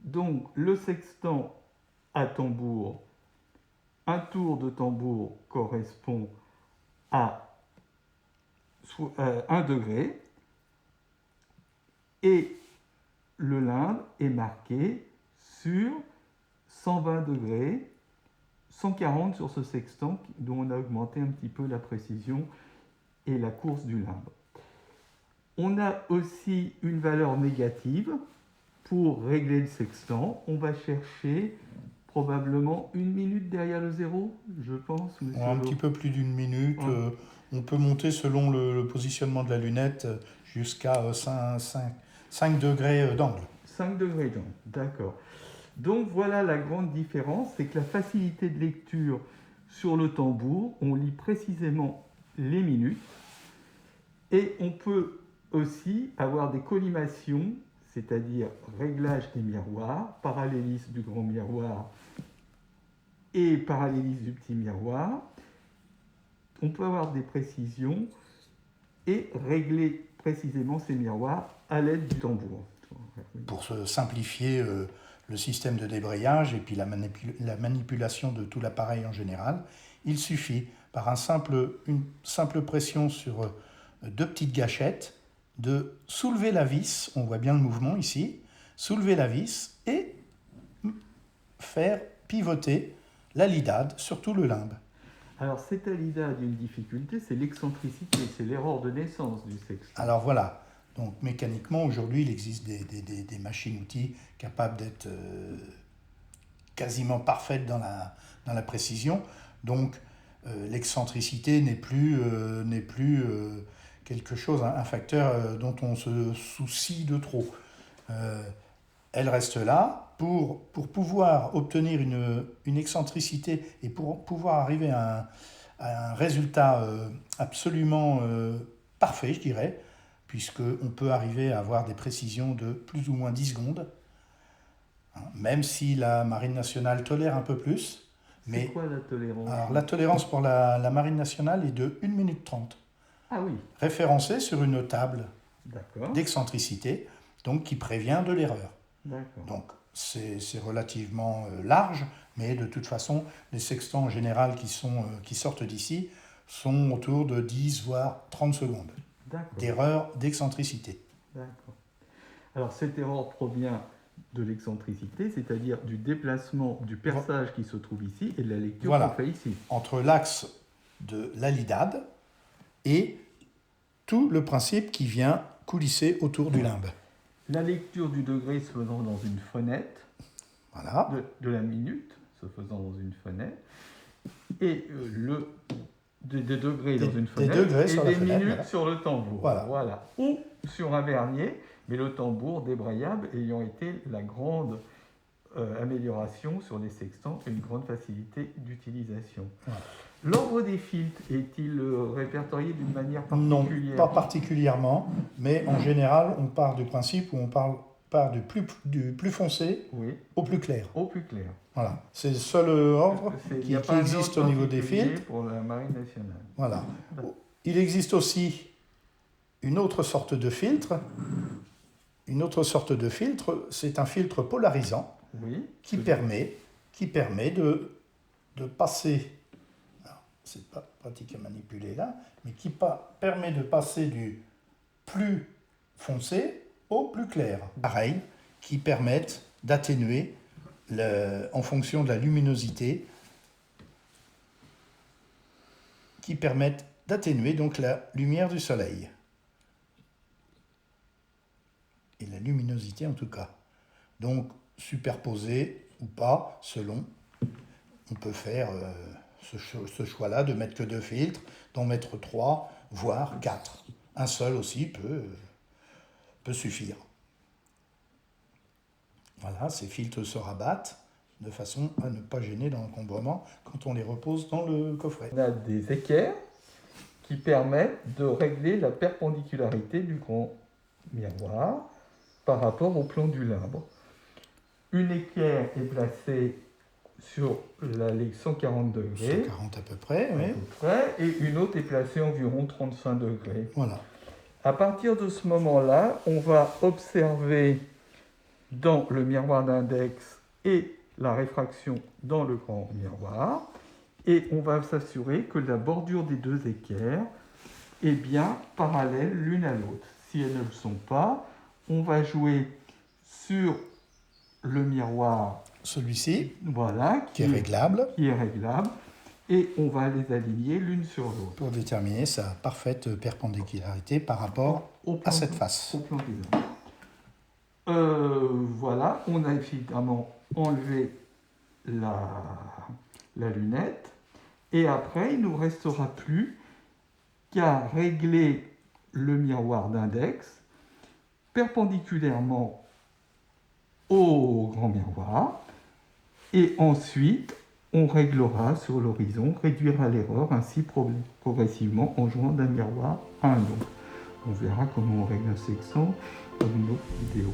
Donc le sextant à tambour, un tour de tambour correspond à 1 degré et le limbe est marqué sur 120 degrés, 140 sur ce sextant dont on a augmenté un petit peu la précision et la course du limbe. On a aussi une valeur négative. Pour régler le sextant, on va chercher probablement 1 minute derrière le zéro, je pense. Un petit peu plus d'1 minute. Ouais. On peut monter selon le positionnement de la lunette jusqu'à 5 degrés d'angle. 5 degrés d'angle, d'accord. Donc voilà la grande différence, c'est que la facilité de lecture sur le tambour, on lit précisément les minutes et on peut aussi avoir des collimations, c'est-à-dire réglage des miroirs, parallélisme du grand miroir et parallélisme du petit miroir. On peut avoir des précisions et régler précisément ces miroirs à l'aide du tambour. Pour se simplifier le système de débrayage et puis la manipulation de tout l'appareil en général, il suffit par une simple pression sur 2 petites gâchettes de soulever la vis, on voit bien le mouvement ici, soulever la vis et faire pivoter la lidade sur tout le limbe. Alors cette lidade a une difficulté, c'est l'excentricité, c'est l'erreur de naissance du sextant. Alors voilà, donc mécaniquement aujourd'hui il existe des machines-outils capables d'être quasiment parfaites dans la précision, donc l'excentricité n'est plus quelque chose, un facteur dont on se soucie de trop. Elle reste là pour pouvoir obtenir une excentricité et pour pouvoir arriver à un résultat absolument parfait, je dirais, puisqu'on peut arriver à avoir des précisions de plus ou moins 10 secondes, même si la Marine nationale tolère un peu plus. C'est quoi la tolérance? Alors, la tolérance pour la Marine nationale est de 1 minute 30. Ah oui. Référencée sur une table D'accord. d'excentricité, donc qui prévient de l'erreur. D'accord. Donc c'est relativement large, mais de toute façon, les sextants en général qui sortent d'ici sont autour de 10 voire 30 secondes d'erreur d'excentricité. D'accord. Alors cette erreur provient de l'excentricité, c'est-à-dire du déplacement du perçage qui se trouve ici et de la lecture qu'on fait ici. Entre l'axe de la lidade et tout le principe qui vient coulisser autour du limbe. La lecture du degré se faisant dans une fenêtre, voilà. de la minute se faisant dans une fenêtre, et des degrés dans une fenêtre, et des minutes sur le tambour. Voilà. Ou sur un vernier, mais le tambour débrayable ayant été la grande amélioration sur les sextants et une grande facilité d'utilisation. Voilà. L'ordre des filtres est-il répertorié d'une manière particulière? Non, pas particulièrement, mais en général, on part du principe où on part du plus foncé au plus clair. Au plus clair. Voilà, c'est le seul ordre qui existe au niveau des filtres. Pour la Marine nationale. Voilà. Il existe aussi une autre sorte de filtre. Une autre sorte de filtre, c'est un filtre polarisant qui permet de passer. C'est pas pratique à manipuler là, mais qui permet de passer du plus foncé au plus clair. Pareil, qui permettent d'atténuer en fonction de la luminosité, qui permettent d'atténuer donc la lumière du soleil. Et la luminosité en tout cas. Donc superposé ou pas, selon, on peut faire ce choix-là de mettre que 2 filtres, d'en mettre 3, voire 4. Un seul aussi peut suffire. Voilà, ces filtres se rabattent de façon à ne pas gêner dans l'encombrement quand on les repose dans le coffret. On a des équerres qui permettent de régler la perpendicularité du grand miroir par rapport au plan du limbe. Une équerre est placée sur les 140 degrés. 140 à peu près, oui. Et une autre est placée environ 35 degrés. Voilà. À partir de ce moment-là, on va observer dans le miroir d'index et la réfraction dans le grand miroir. Et on va s'assurer que la bordure des deux équerres est bien parallèle l'une à l'autre. Si elles ne le sont pas, on va jouer sur le miroir, Celui-ci, voilà, qui est réglable, et on va les aligner l'une sur l'autre. pour déterminer sa parfaite perpendicularitité par rapport à cette face. Au plan design. Voilà, on a évidemment enlevé la lunette, et après il ne nous restera plus qu'à régler le miroir d'index perpendiculairement au grand miroir, et ensuite on réglera sur l'horizon, réduira l'erreur ainsi progressivement en jouant d'un miroir à un autre. On verra comment on règle un sextant dans une autre vidéo.